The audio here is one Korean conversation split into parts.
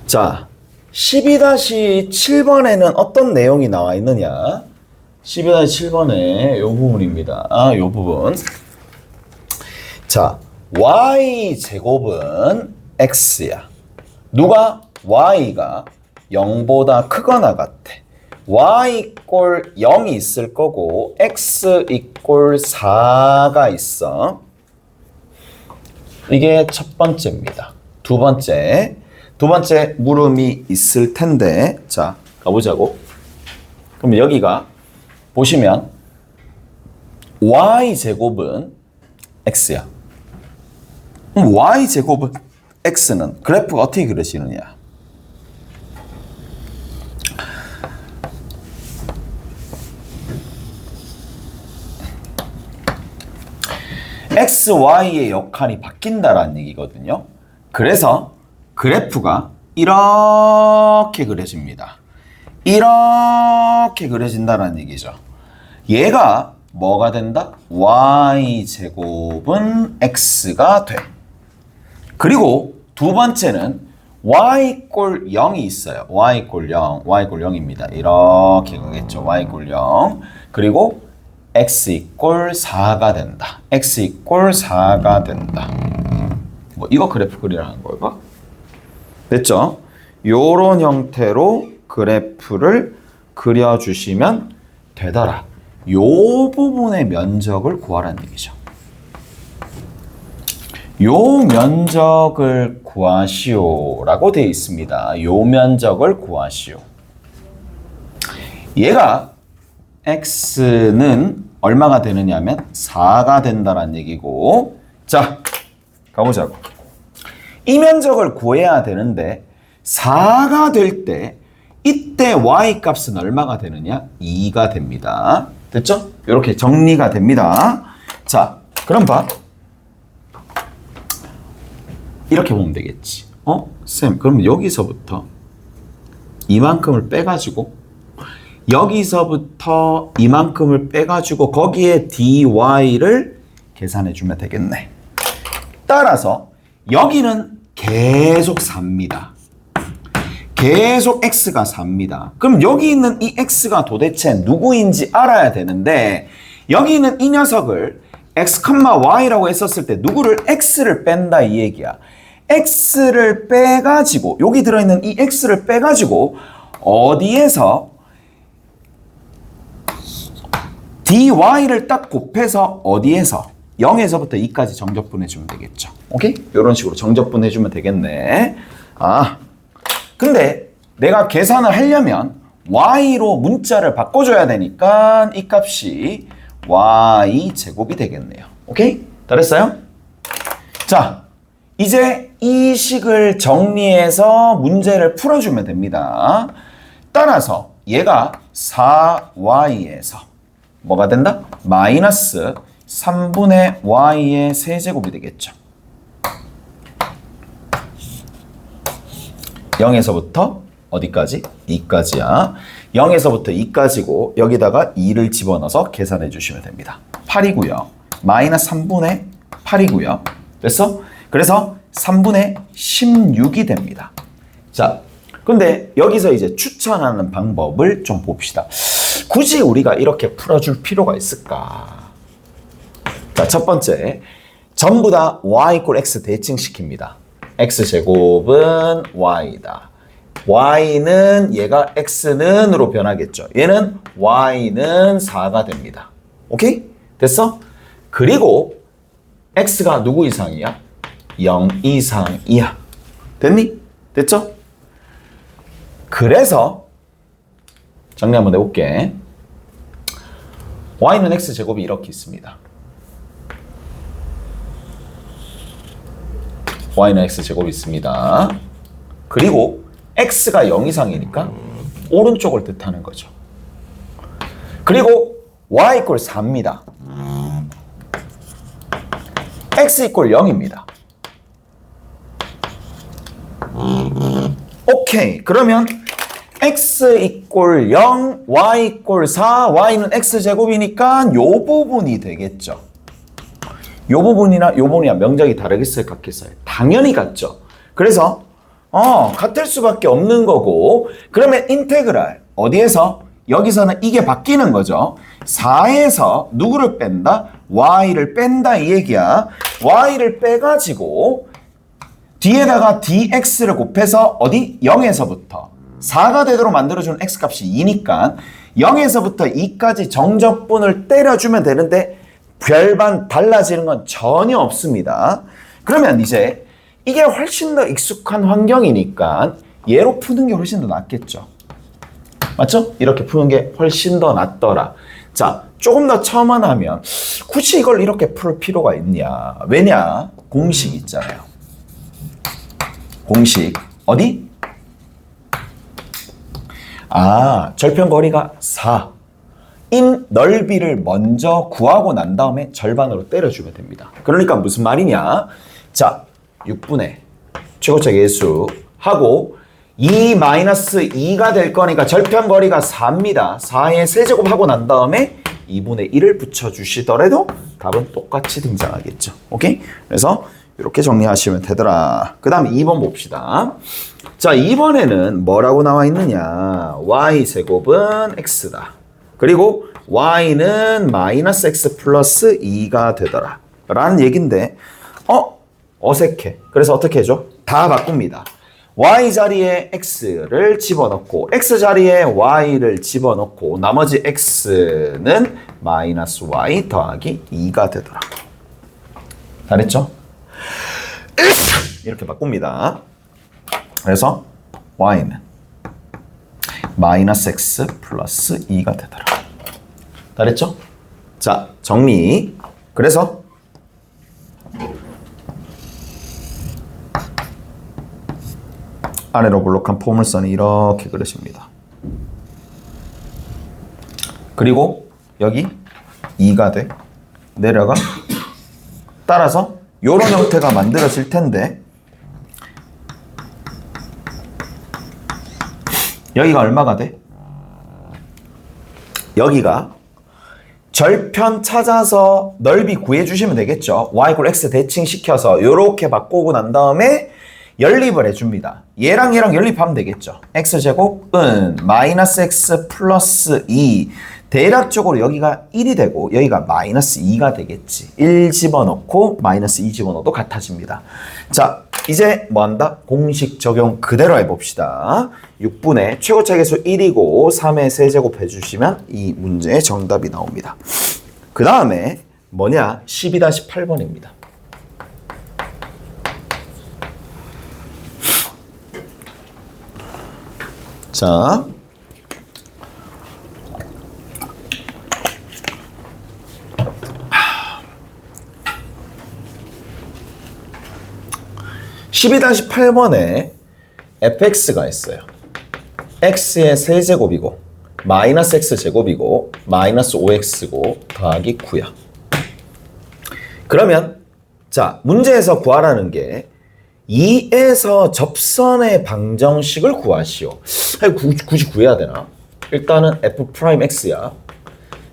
자, 12-7번에는 어떤 내용이 나와 있느냐? 12-7번에 요 부분입니다. 요 부분. 자, y제곱은 x야. 누가? y가 0보다 크거나 같아. y 꼴 0이 있을 거고 x 이꼴 4가 있어. 이게 첫 번째입니다. 두 번째 물음이 있을 텐데, 자, 가보자고. 그럼 여기가 보시면 y제곱은 x야. 그럼 y제곱은 x는 그래프가 어떻게 그려지느냐? x, y의 역할이 바뀐다라는 얘기거든요. 그래서 그래프가 이렇게 그려집니다. 이렇게 그려진다는 얘기죠. 얘가 뭐가 된다? y제곱은 x가 돼. 그리고 두 번째는 y 꼴 0이 있어요. y 꼴 0입니다. 이렇게 가겠죠. y 꼴 0. 그리고 x 이꼴 4가 된다. x 이꼴 4가 된다. 뭐 이거 그래프 그리라는 걸까? 됐죠? 요런 형태로 그래프를 그려주시면 되더라. 요 부분의 면적을 구하라는 얘기죠. 요 면적을 구하시오라고 되어 있습니다. 요 면적을 구하시오. 얘가 x는 얼마가 되느냐면 4가 된다는 얘기고, 자, 가보자고. 이 면적을 구해야 되는데 4가 될 때 이때 y 값은 얼마가 되느냐? 2가 됩니다. 됐죠? 이렇게 정리가 됩니다. 자, 그럼 봐. 이렇게 보면 되겠지. 쌤, 그럼 여기서부터 이만큼을 빼가지고 여기서부터 이만큼을 빼가지고 거기에 dy를 계산해주면 되겠네. 따라서 여기는 계속 4입니다. 계속 x가 4입니다. 그럼 여기 있는 이 x가 도대체 누구인지 알아야 되는데, 여기 있는 이 녀석을 x, y라고 했었을 때 누구를 x를 뺀다 이 얘기야. x를 빼가지고 여기 들어있는 이 x를 빼가지고 어디에서 dy를 딱 곱해서 어디에서 0에서부터 2까지 정적분해주면 되겠죠. 오케이? 이런 식으로 정적분해주면 되겠네. 근데 내가 계산을 하려면 y로 문자를 바꿔줘야 되니까 이 값이 y제곱이 되겠네요. 오케이? 다 됐어요? 자, 이제 이 식을 정리해서 문제를 풀어주면 됩니다. 따라서 얘가 4y에서 뭐가 된다? 마이너스 3분의 y의 세제곱이 되겠죠. 0에서부터 어디까지? 2까지야. 0에서부터 2까지고 여기다가 2를 집어넣어서 계산해 주시면 됩니다. 8이고요. 마이너스 3분의 8이고요. 됐어? 그래서 3분의 16이 됩니다. 자, 근데 여기서 이제 추천하는 방법을 좀 봅시다. 굳이 우리가 이렇게 풀어줄 필요가 있을까? 자, 첫 번째, 전부 다 y = x 대칭시킵니다. x제곱은 y다. y는 얘가 x는으로 변하겠죠. 얘는 y는 4가 됩니다. 오케이? 됐어? 그리고 x가 누구 이상이야? 0 이상이야. 됐니? 됐죠? 그래서 정리 한번 해볼게. y는 x제곱이 이렇게 있습니다. y는 x제곱이 있습니다. 그리고 x가 0 이상이니까 오른쪽을 뜻하는 거죠. 그리고 y = 4입니다. x = 0입니다. 오케이. 그러면 x = 0, y = 4, y는 x제곱이니까 요 부분이 되겠죠. 요 부분이나 요 부분이랑 면적이 다르겠어요? 같겠어요? 당연히 같죠. 그래서 같을 수밖에 없는 거고 그러면 인테그랄 어디에서? 여기서는 이게 바뀌는 거죠. 4에서 누구를 뺀다? y를 뺀다 이 얘기야. y를 빼가지고 뒤에다가 dx를 곱해서 어디? 0에서부터 4가 되도록 만들어주는 x값이 2니까 0에서부터 2까지 정적분을 때려주면 되는데 별반 달라지는 건 전혀 없습니다. 그러면 이제 이게 훨씬 더 익숙한 환경이니까 얘로 푸는 게 훨씬 더 낫겠죠. 맞죠? 이렇게 푸는 게 훨씬 더 낫더라. 자, 조금 더 첨언하면 굳이 이걸 이렇게 풀 필요가 있냐? 왜냐? 공식 있잖아요. 공식 어디? 절편거리가 4. 인 넓이를 먼저 구하고 난 다음에 절반으로 때려주면 됩니다. 그러니까 무슨 말이냐? 자, 6분의 최고차 계수 하고 2-2가 될 거니까 절편거리가 4입니다. 4에 세제곱하고 난 다음에 2분의 1을 붙여주시더라도 답은 똑같이 등장하겠죠. 오케이? 그래서 이렇게 정리하시면 되더라. 그 다음 2번 봅시다. 자, 2번에는 뭐라고 나와 있느냐? y제곱은 x다. 그리고 y는 마이너스 x 플러스 2가 되더라. 라는 얘기인데 어색해. 그래서 어떻게 해줘? 다 바꿉니다. y 자리에 x를 집어넣고 x 자리에 y를 집어넣고 나머지 x는 마이너스 y 더하기 2가 되더라. 잘했죠? 이렇게 바꿉니다. 그래서 y는 마이너스 x 플러스 2가 되더라. 잘했죠? 자, 정리. 그래서 아래로 볼록한 포물선이 이렇게 그려집니다. 그리고 여기 2가 돼. 내려가. 따라서 이런 형태가 만들어질 텐데 여기가 얼마가 돼? 여기가 절편 찾아서 넓이 구해주시면 되겠죠. y = x 대칭시켜서 이렇게 바꾸고 난 다음에 연립을 해줍니다. 얘랑 얘랑 연립하면 되겠죠. x제곱은 마이너스 x 플러스 2 대략적으로 여기가 1이 되고 여기가 마이너스 2가 되겠지. 1 집어넣고 마이너스 2 집어넣어도 같아집니다. 자, 이제 뭐한다? 공식 적용 그대로 해봅시다. 6분의 최고차 계수 1이고 3의 세제곱 해주시면 이 문제의 정답이 나옵니다. 그 다음에 뭐냐? 12-8번입니다. 자, (12-8번에) fx가 있어요. x의 세제곱이고 마이너스 x제곱이고 마이너스 5x고 더하기 9야. 그러면 자, 문제에서 구하라는 게 2에서 접선의 방정식을 구하시오. 굳이 구해야 되나? 일단은 f'x야.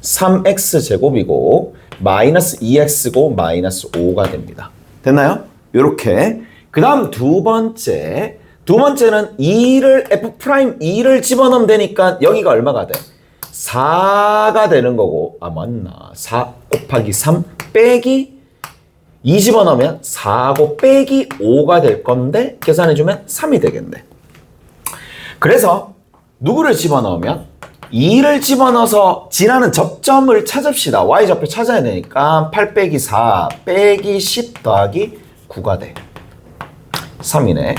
3x제곱이고 마이너스 2x고 마이너스 5가 됩니다. 됐나요? 요렇게. 그 다음 두 번째는 2를 f'2를 집어넣으면 되니까 여기가 얼마가 돼? 4가 되는 거고, 맞나? 4 곱하기 3 빼기 2 집어넣으면 4고 빼기 5가 될 건데 계산해주면 3이 되겠네. 그래서 누구를 집어넣으면 2를 집어넣어서 지나는 접점을 찾읍시다. y좌표 찾아야 되니까 8 빼기 4 빼기 10 더하기 9가 돼. 3이네.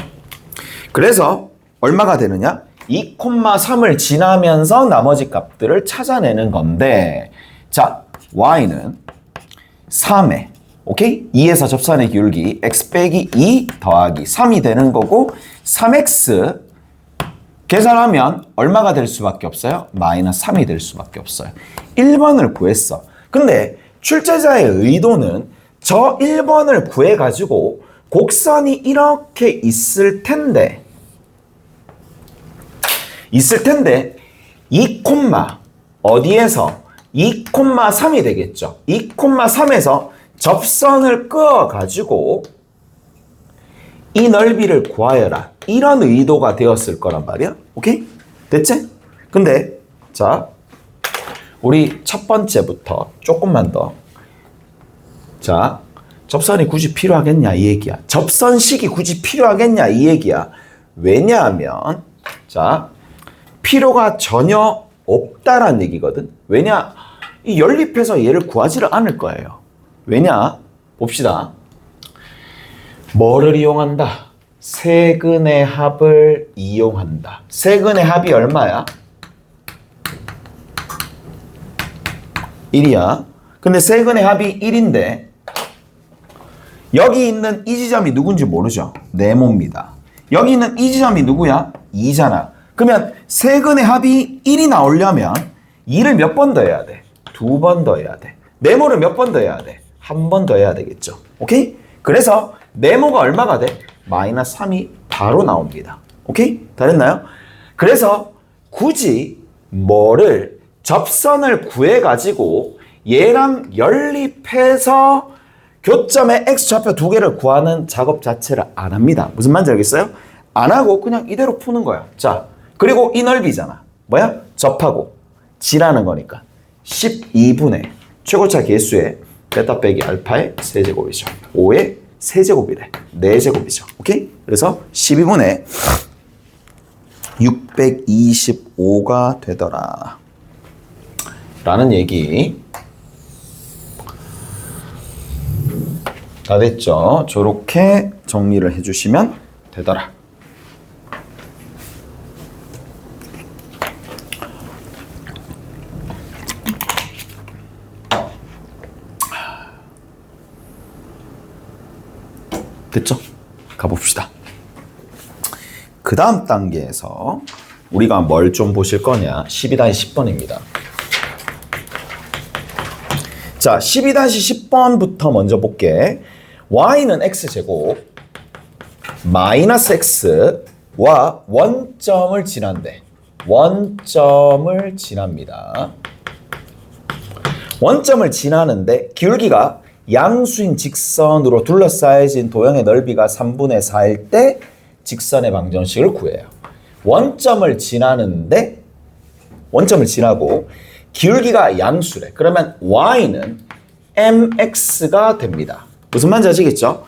그래서 얼마가 되느냐? 2,3을 지나면서 나머지 값들을 찾아내는 건데, 자, y는 3에 오케이? 2에서 접선의 기울기 x 빼기 2 더하기 3이 되는 거고 3x 계산하면 얼마가 될 수밖에 없어요? 마이너스 3이 될 수밖에 없어요. 1번을 구했어. 근데 출제자의 의도는 저 1번을 구해가지고 곡선이 이렇게 있을 텐데 2, 어디에서 2,3이 되겠죠. 2,3에서 접선을 그어가지고 이 넓이를 구하여라. 이런 의도가 되었을 거란 말이야. 오케이? 됐지? 근데 자, 우리 첫 번째부터 조금만 더. 자, 접선이 굳이 필요하겠냐 이 얘기야. 접선식이 굳이 필요하겠냐 이 얘기야. 왜냐하면 자, 필요가 전혀 없다라는 얘기거든. 왜냐? 이 연립해서 얘를 구하지를 않을 거예요. 왜냐? 봅시다. 뭐를 이용한다? 세근의 합을 이용한다. 세근의 합이 얼마야? 1이야. 근데 세근의 합이 1인데 여기 있는 이 지점이 누군지 모르죠? 네모입니다. 여기 있는 이 지점이 누구야? 2잖아. 그러면 세근의 합이 1이 나오려면 2를 몇 번 더 해야 돼? 2번 더 해야 돼. 네모를 몇 번 더 해야 돼? 한 번 더 해야 되겠죠. 오케이? 그래서 네모가 얼마가 돼? 마이너스 3이 바로 나옵니다. 오케이? 다 됐나요? 그래서 굳이 뭐를 접선을 구해가지고 얘랑 연립해서 교점의 x좌표 두 개를 구하는 작업 자체를 안 합니다. 무슨 말인지 알겠어요? 안 하고 그냥 이대로 푸는 거야. 자, 그리고 이 넓이잖아. 뭐야? 접하고 지라는 거니까 12분의 최고차 계수의 베타 빼기 알파의 세제곱이죠. 5의 세제곱이래. 4제곱이죠. 오케이? 그래서 12분의 625가 되더라. 라는 얘기. 다 됐죠? 저렇게 정리를 해주시면 되더라. 됐죠? 가봅시다. 그 다음 단계에서 우리가 뭘 좀 보실 거냐? 12-10번입니다. 자, 12-10번부터 먼저 볼게. y는 x제곱 마이너스 x와 원점을 지난대. 원점을 지납니다. 원점을 지나는데 기울기가 양수인 직선으로 둘러싸여진 도형의 넓이가 3분의 4일 때 직선의 방정식을 구해요. 원점을 지나는데 원점을 지나고 기울기가 양수래. 그러면 y는 mx가 됩니다. 무슨 말인지 아시겠죠?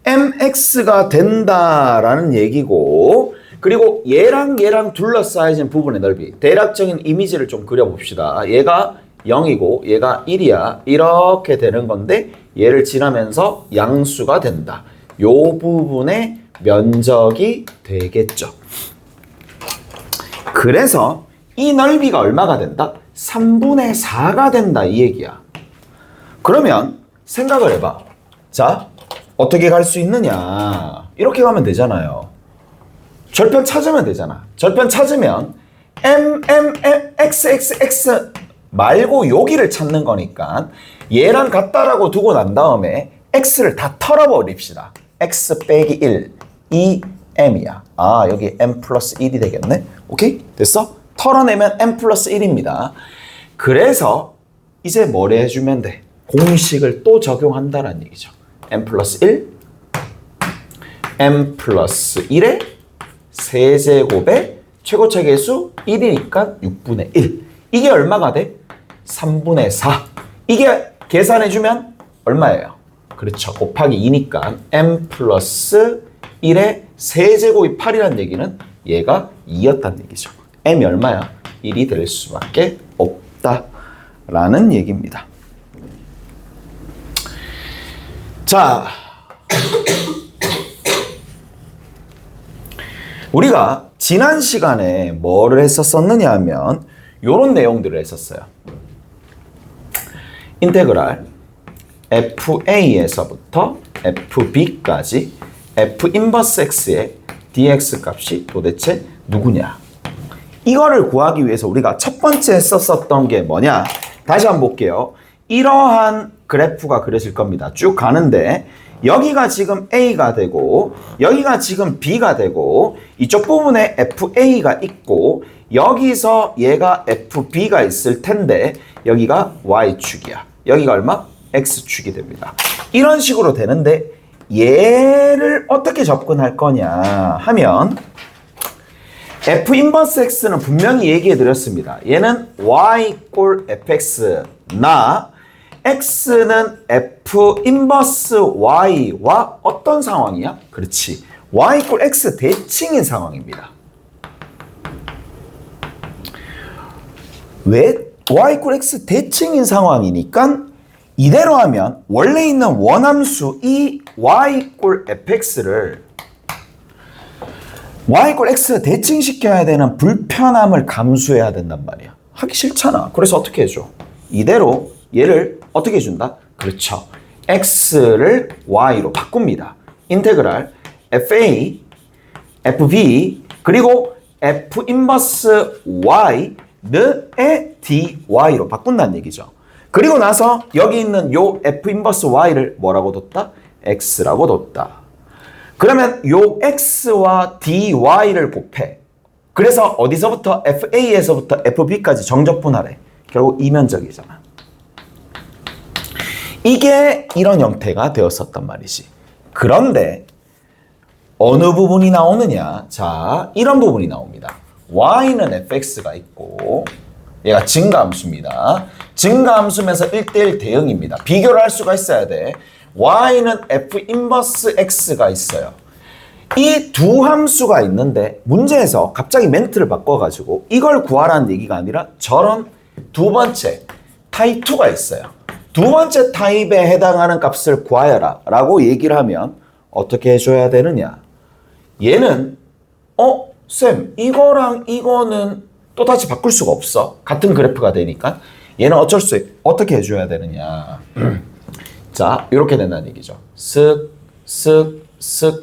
mx가 된다라는 얘기고, 그리고 얘랑 둘러싸여진 부분의 넓이, 대략적인 이미지를 좀 그려봅시다. 얘가 0이고 얘가 1이야. 이렇게 되는 건데 얘를 지나면서 양수가 된다. 요 부분의 면적이 되겠죠. 그래서 이 넓이가 얼마가 된다? 3분의 4가 된다 이 얘기야. 그러면 생각을 해봐. 자, 어떻게 갈 수 있느냐. 이렇게 가면 되잖아요. 절편 찾으면 되잖아. 절편 찾으면 xxx 말고 여기를 찾는 거니까 얘랑 같다라고 두고 난 다음에 x를 다 털어버립시다. x 빼기 1, 2m이야. 아, 여기 m 플러스 1이 되겠네. 오케이? 됐어? 털어내면 m 플러스 1입니다. 그래서 이제 뭘 해주면 돼? 공식을 또 적용한다는 얘기죠. m 플러스 1, m 플러스 1의 세제곱의 최고차 계수 1이니까 6분의 1. 이게 얼마가 돼? 3분의 4. 이게 계산해주면 얼마예요? 그렇죠. 곱하기 2니까 m 플러스 1의 세제곱이 8이라는 얘기는 얘가 2였다는 얘기죠. m이 얼마야? 1이 될 수밖에 없다라는 얘기입니다. 자, 우리가 지난 시간에 뭐를 했었느냐 하면 요런 내용들을 했었어요. 인테그랄 FA에서부터 FB까지 F 인버스 X의 dx 값이 도대체 누구냐. 이거를 구하기 위해서 우리가 첫 번째 했었던 게 뭐냐. 다시 한번 볼게요. 이러한 그래프가 그려질 겁니다. 쭉 가는데 여기가 지금 A가 되고 여기가 지금 B가 되고 이쪽 부분에 FA가 있고 여기서 얘가 FB가 있을 텐데 여기가 Y축이야. 여기가 얼마? X축이 됩니다. 이런 식으로 되는데 얘를 어떻게 접근할 거냐 하면 f 인버스 x는 분명히 얘기해 드렸습니다. 얘는 y 꼴 fx나 x는 f 인버스 y와 어떤 상황이야? 그렇지. y 꼴 x 대칭인 상황입니다. 왜 y 꼴 x 대칭인 상황이니까 이대로 하면 원래 있는 원함수 이 y 꼴 fx를 y 꼴 x 대칭시켜야 되는 불편함을 감수해야 된단 말이야. 하기 싫잖아. 그래서 어떻게 해줘? 이대로 얘를 어떻게 해준다? 그렇죠. x를 y로 바꿉니다. 인테그랄 fa, fb 그리고 f 인버스 y의 dy로 바꾼다는 얘기죠. 그리고 나서 여기 있는 요 f 인버스 y를 뭐라고 뒀다? x라고 뒀다. 그러면 요 x와 dy를 곱해. 그래서 어디서부터 fa에서부터 fb까지 정적분하래. 결국 이면적이잖아. 이게 이런 형태가 되었었단 말이지. 그런데 어느 부분이 나오느냐? 자, 이런 부분이 나옵니다. y는 fx가 있고 얘가 증가함수입니다. 증가함수면서 1대1 대응입니다. 비교를 할 수가 있어야 돼. y는 f 인버스 x가 있어요. 이 두 함수가 있는데 문제에서 갑자기 멘트를 바꿔가지고 이걸 구하라는 얘기가 아니라 저런 두 번째 타입 2가 있어요. 두 번째 타입에 해당하는 값을 구하여라 라고 얘기를 하면 어떻게 해줘야 되느냐? 얘는 쌤 이거랑 이거는 또다시 바꿀 수가 없어. 같은 그래프가 되니까 얘는 어떻게 해줘야 되느냐? 자, 이렇게 된다는 얘기죠. 쓱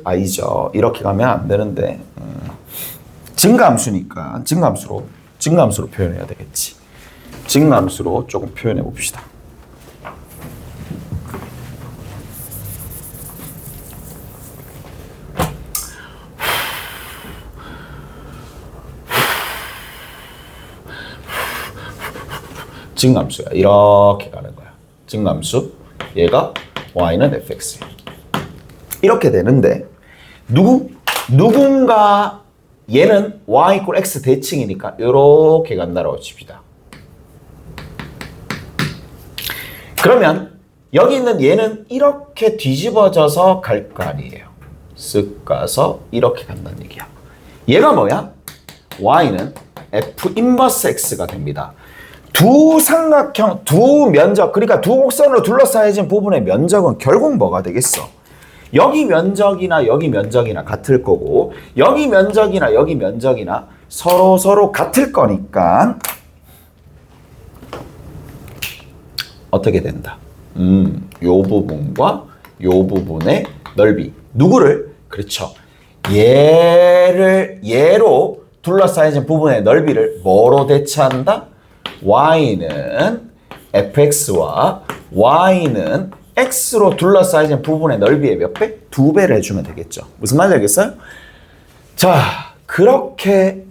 아니죠. 이렇게 가면 안 되는데 증가함수니까 증가함수로 표현해야 되겠지. 증가함수로 조금 표현해 봅시다. 증가함수야. 이렇게 가는 거야. 증가함수. 얘가 y는 fx. 이렇게 되는데 누군가 얘는 y = x 대칭이니까 이렇게 간다라고 칩시다. 그러면 여기 있는 얘는 이렇게 뒤집어져서 갈 거 아니에요. 쓱 가서 이렇게 간다는 얘기야. 얘가 뭐야? y는 f 인버스 x가 됩니다. 두 삼각형, 두 면적, 그러니까 두 곡선으로 둘러싸여진 부분의 면적은 결국 뭐가 되겠어? 여기 면적이나 여기 면적이나 같을 거고 여기 면적이나 여기 면적이나 서로 같을 거니까 어떻게 된다? 요 부분과 요 부분의 넓이. 누구를? 그렇죠. 얘로 둘러싸여진 부분의 넓이를 뭐로 대체한다? y는 fx와 y는 x로 둘러싸여진 부분의 넓이의 몇 배? 2배를 해주면 되겠죠. 무슨 말인지 알겠어요? 자, 그렇게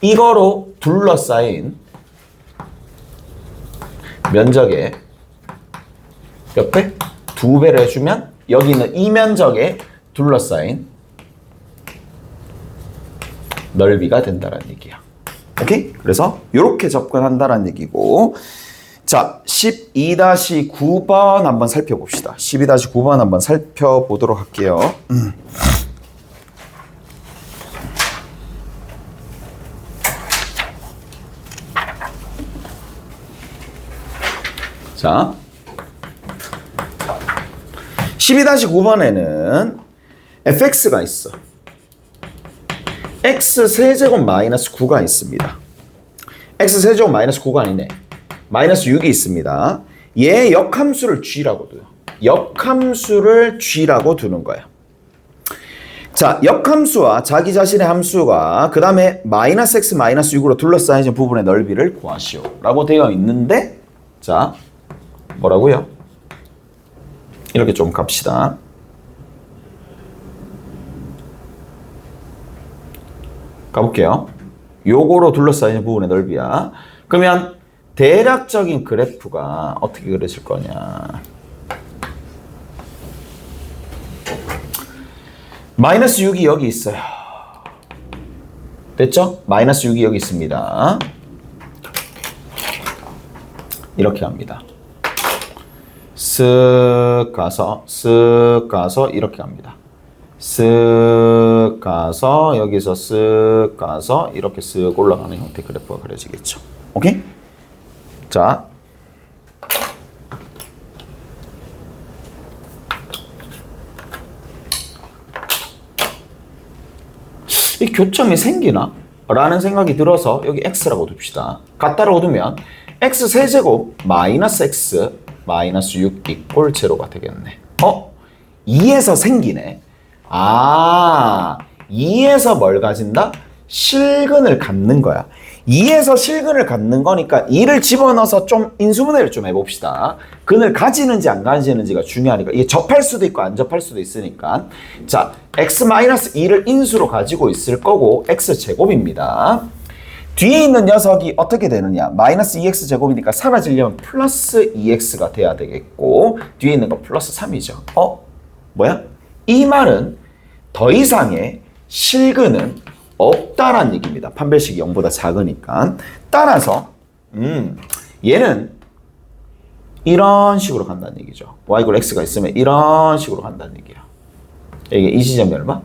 이거로 둘러싸인 면적의 몇 배? 2배를 해주면 여기는 이 면적에 둘러싸인 넓이가 된다는 얘기야. 오케이? 그래서 이렇게 접근한다는 얘기고, 자, 12-9번 한번 살펴봅시다. 12-9번 한번 살펴보도록 할게요. 자, 12-9번에는 fx가 있어. x세제곱 마이너스 9가 있습니다. x세제곱 마이너스 9가 아니네. 마이너스 6이 있습니다. 얘 역함수를 g라고 둬요. 역함수를 g라고 두는 거야. 자, 역함수와 자기 자신의 함수가 그 다음에 마이너스 x 마이너스 6으로 둘러싸여진 부분의 넓이를 구하시오 라고 되어 있는데, 자, 뭐라고요? 이렇게 좀 갑시다. 가볼게요. 요거로 둘러싸인 부분의 넓이야. 그러면 대략적인 그래프가 어떻게 그려질 거냐. 마이너스 6이 여기 있어요. 됐죠? 마이너스 6이 여기 있습니다. 이렇게 합니다. 쓱 가서 이렇게 갑니다. 쓱 가서 여기서 쓱 가서 이렇게 쓱 올라가는 형태의 그래프가 그려지겠죠. 오케이? 자, 이 교점이 생기나? 라는 생각이 들어서 여기 x라고 둡시다. 같다라고 두면 x 세제곱 마이너스 x 마이너스 6 이꼴 제로가 되겠네. 2에서 생기네. 2에서 뭘 가진다? 실근을 갖는 거야. 2에서 실근을 갖는 거니까 2를 집어넣어서 좀 인수분해를 좀 해봅시다. 근을 가지는지 안 가지는지가 중요하니까 이게 접할 수도 있고 안 접할 수도 있으니까 자, x-2를 인수로 가지고 있을 거고 x제곱입니다. 뒤에 있는 녀석이 어떻게 되느냐? 마이너스 2x 제곱이니까 사라지려면 플러스 2x가 돼야 되겠고 뒤에 있는 거 플러스 3이죠. 뭐야? 이 말은 더 이상의 실근은 없다란 얘기입니다. 판별식이 0보다 작으니까. 따라서 얘는 이런 식으로 간다는 얘기죠. y = x가 있으면 이런 식으로 간다는 얘기야. 이게 이 지점이 얼마?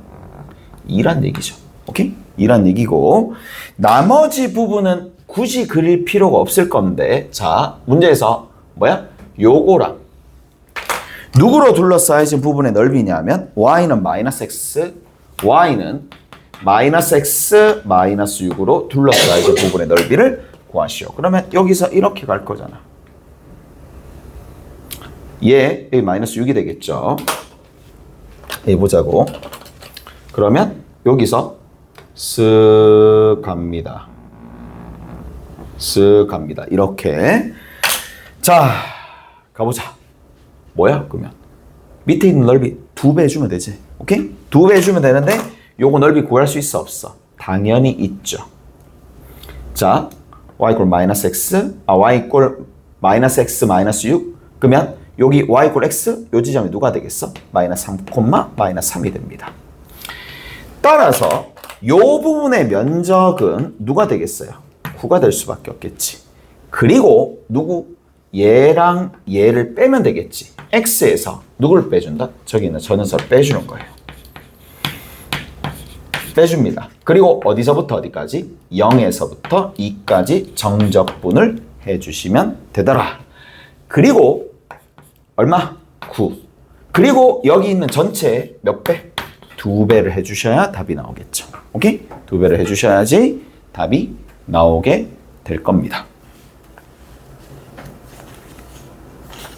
2란 얘기죠. 오케이? 2란 얘기고 나머지 부분은 굳이 그릴 필요가 없을 건데 자, 문제에서 뭐야? 요거랑 누구로 둘러싸여진 부분의 넓이냐면 y는 마이너스 x, y는 마이너스 x 마이너스 6으로 둘러싸여진 부분의 넓이를 구하시오. 그러면 여기서 이렇게 갈 거잖아. 여기 마이너스 6이 되겠죠. 해보자고. 그러면 여기서 쓱 갑니다. 쓱 갑니다. 이렇게. 자, 가보자. 뭐야, 그러면? 밑에 있는 넓이 2배 해주면 되지. 오케이? 2배 해주면 되는데 요거 넓이 구할 수 있어, 없어? 당연히 있죠. 자, y = 마이너스 x, y = 마이너스 x 마이너스 6. 그러면 여기 y = x, 요 지점이 누가 되겠어? 마이너스 3, 마이너스 3이 됩니다. 따라서 요 부분의 면적은 누가 되겠어요? 9가 될 수밖에 없겠지. 그리고 누구? 얘랑 얘를 빼면 되겠지. x에서 누구를 빼준다? 저기 있는 저 녀석을 빼주는 거예요. 빼줍니다. 그리고 어디서부터 어디까지? 0에서부터 2까지 정적분을 해주시면 되더라. 그리고 얼마? 9. 그리고 여기 있는 전체 몇 배? 2배를 해주셔야 답이 나오겠죠. 오케이? 2배를 해주셔야지 답이 나오게 될 겁니다.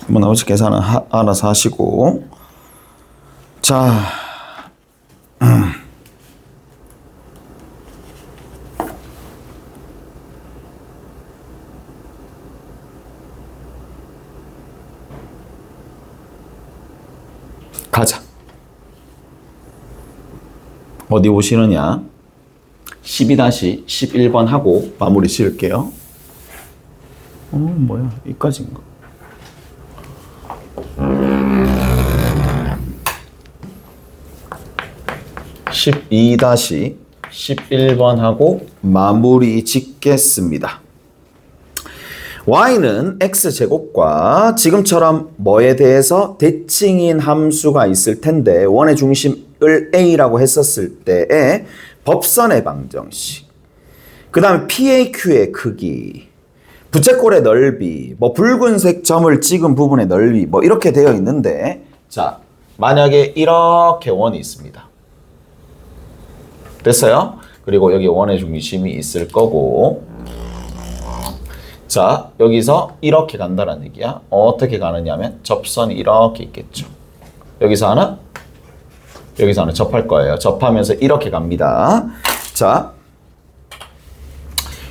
한번 나머지 계산은 알아서 하시고 자 가자. 어디 오시느냐? 12-11번 하고 마무리 지을게요. 뭐야? 이까지인가? (12-11번) 하고 마무리 짓겠습니다. y는 x제곱과 지금처럼 뭐에 대해서 대칭인 함수가 있을 텐데 원의 중심을 a라고 했었을 때의 법선의 방정식, 그 다음에 PAQ의 크기, 부채꼴의 넓이, 뭐 붉은색 점을 찍은 부분의 넓이, 뭐 이렇게 되어 있는데 자, 만약에 이렇게 원이 있습니다. 됐어요? 그리고 여기 원의 중심이 있을 거고 자, 여기서 이렇게 간다는 얘기야. 어떻게 가느냐면 접선이 이렇게 있겠죠. 여기서 하나, 여기서 하나 접할 거예요. 접하면서 이렇게 갑니다. 자,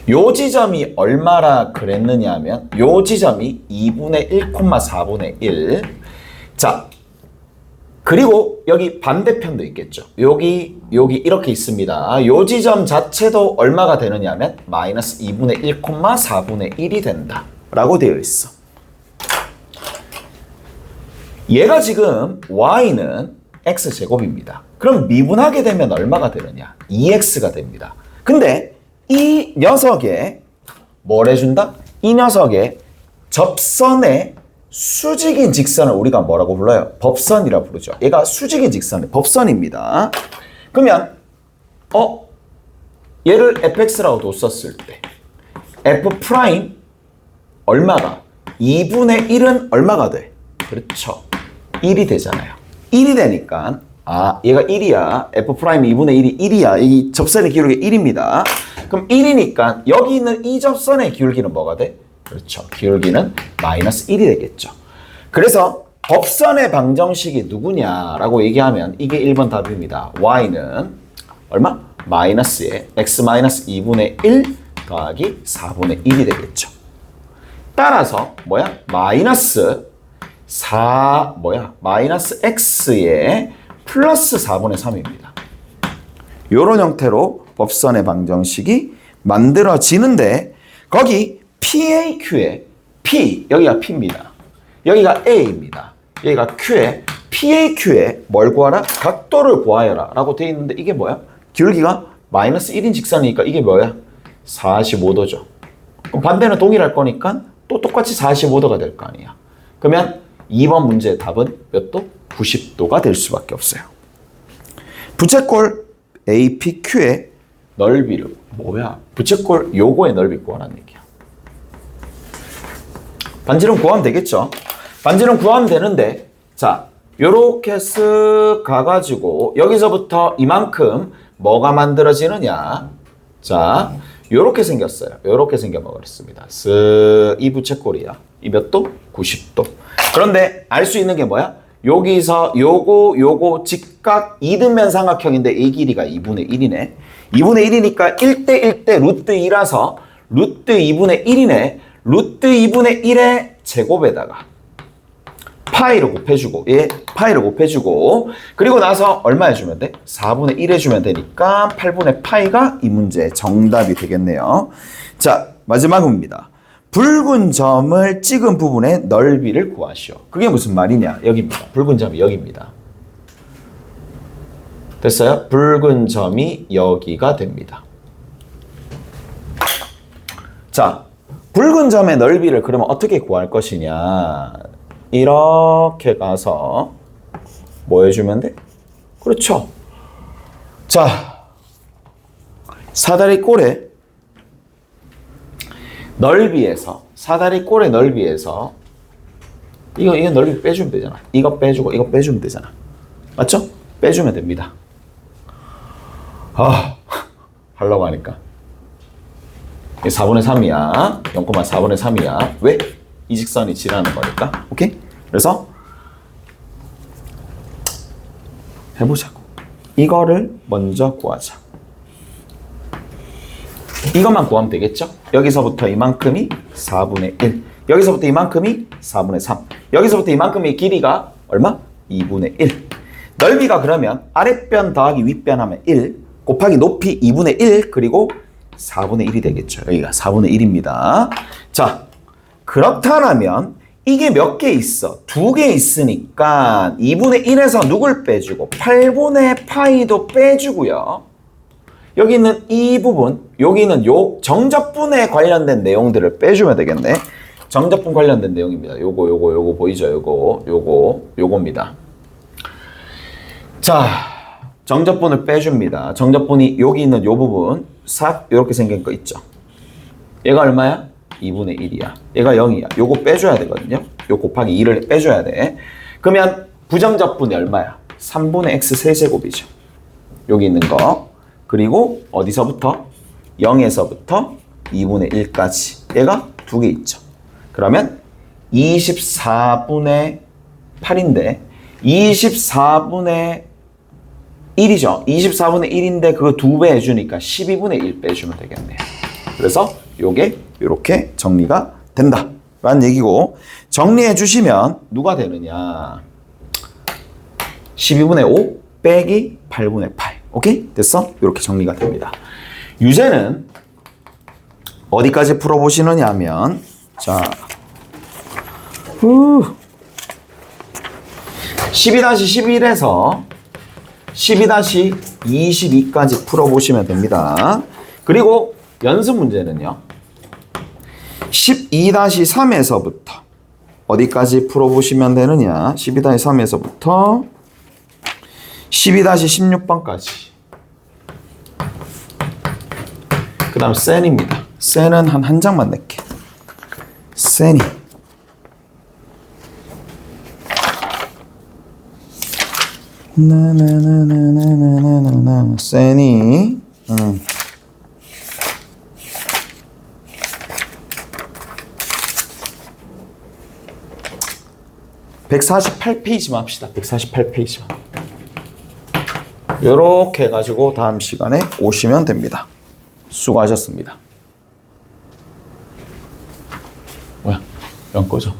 요 지점이 얼마라 그랬느냐면 요 지점이 2분의 1, 4분의 1. 자, 그리고 여기 반대편도 있겠죠. 여기 이렇게 있습니다. 요 지점 자체도 얼마가 되느냐면 마이너스 2분의 1, 4분의 1이 된다 라고 되어 있어. 얘가 지금 y는 x제곱입니다. 그럼 미분하게 되면 얼마가 되느냐? 2x가 됩니다. 근데 이 녀석에 뭘 해준다? 이 녀석의 접선의 수직인 직선을 우리가 뭐라고 불러요? 법선이라고 부르죠. 얘가 수직인 직선의 법선입니다. 그러면 얘를 fx라고 뒀었을 때 f 프라임 얼마가? 2분의 1은 얼마가 돼? 그렇죠. 1이 되잖아요. 1이 되니까 얘가 1이야. f 프라임 2분의 1이 1이야. 이 접선의 기울기 1입니다. 그럼 1이니까 여기 있는 이 접선의 기울기는 뭐가 돼? 그렇죠. 기울기는 마이너스 1이 되겠죠. 그래서 법선의 방정식이 누구냐라고 얘기하면 이게 1번 답입니다. y는 얼마? 마이너스에 x 마이너스 2분의 1 더하기 4분의 1이 되겠죠. 따라서 마이너스 x에 플러스 4분의 3입니다. 이런 형태로 법선의 방정식이 만들어지는데 거기 PAQ에 P, 여기가 P입니다. 여기가 A입니다. 여기가 Q에 PAQ에 뭘 구하라? 각도를 구하여라 라고 되어 있는데 이게 뭐야? 기울기가 마이너스 1인 직선이니까 이게 뭐야? 45도죠. 그럼 반대는 동일할 거니까 또 똑같이 45도가 될 거 아니야. 그러면 2번 문제의 답은 몇 도? 90도가 될 수밖에 없어요. 부채꼴 APQ의 넓이를 부채꼴 요거의 넓이 구하라는 얘기야. 반지름 구하면 되겠죠. 반지름 구하면 되는데 자 요렇게 쓱 가가지고 여기서부터 이만큼 뭐가 만들어지느냐. 자 요렇게 생겼어요. 요렇게 생겨버렸습니다. 쓱 이 부채꼴이야. 이 몇 도? 90도. 그런데 알 수 있는 게 뭐야? 여기서 요거 직각 이등변 삼각형인데 이 길이가 2분의 1이네. 2분의 1이니까 1대 1대 루트 2라서 루트 2분의 1이네. 루트 2분의 1의 제곱에다가 파이를 곱해주고 파이를 곱해주고 그리고 나서 얼마 해주면 돼? 4분의 1 해주면 되니까 8분의 파이가 이 문제의 정답이 되겠네요. 자 마지막입니다. 붉은 점을 찍은 부분의 넓이를 구하시오. 그게 무슨 말이냐? 여기입니다. 붉은 점이 여기입니다. 됐어요? 붉은 점이 여기가 됩니다. 자, 붉은 점의 넓이를 그러면 어떻게 구할 것이냐? 이렇게 가서 뭐 해주면 돼? 그렇죠. 자, 사다리 꼴의 넓이에서 사다리 꼴의 넓이에서 이거 넓이 빼주면 되잖아. 이거 빼주고 이거 빼주면 되잖아. 맞죠? 빼주면 됩니다. 하려고 하니까 4분의 3이야. 0,4분의 3이야. 왜? 이 직선이 지나는 거니까. 오케이? 그래서 해보자고. 이거를 먼저 구하자. 이것만 구하면 되겠죠? 여기서부터 이만큼이 4분의 1. 여기서부터 이만큼이 4분의 3. 여기서부터 이만큼의 길이가 얼마? 2분의 1. 넓이가 그러면 아랫변 더하기 윗변 하면 1 곱하기 높이 2분의 1 그리고 4분의 1이 되겠죠. 여기가 4분의 1입니다. 자, 그렇다면 이게 몇 개 있어? 2개 있으니까 2분의 1에서 누굴 빼주고 8분의 파이도 빼주고요. 여기 있는 이 부분, 여기는 요 정접분에 관련된 내용들을 빼주면 되겠네. 정접분 관련된 내용입니다. 요거 보이죠? 요겁니다. 자, 정접분을 빼줍니다. 정접분이 여기 있는 요 부분 싹 이렇게 생긴 거 있죠? 얘가 얼마야? 2분의 1이야. 얘가 0이야. 요거 빼줘야 되거든요. 요 곱하기 2를 빼줘야 돼. 그러면 부정접분이 얼마야? 3분의 x 세제곱이죠. 여기 있는 거. 그리고 어디서부터? 0에서부터 2분의 1까지. 얘가 2개 있죠. 그러면 24분의 8인데 24분의 1이죠. 24분의 1인데 그거 2배 해주니까 12분의 1 빼주면 되겠네요. 그래서 요게 이렇게 정리가 된다 라는 얘기고, 정리해 주시면 누가 되느냐? 12분의 5 빼기 8분의 8. 오케이? 됐어? 이렇게 정리가 됩니다. 유제는 어디까지 풀어보시느냐 하면, 자, 12-11에서 12-22까지 풀어보시면 됩니다. 그리고 연습 문제는요. 12-3에서부터 어디까지 풀어보시면 되느냐. 12-3에서부터 12-16번까지. 그 다음 센입니다. 센은 한 장만 낼게. 센이. 나나나나나나나나 센이 148페이지만 합시다. 148페이지만. 요렇게 해가지고 다음 시간에 오시면 됩니다. 수고하셨습니다. 뭐야? 연 꺼져.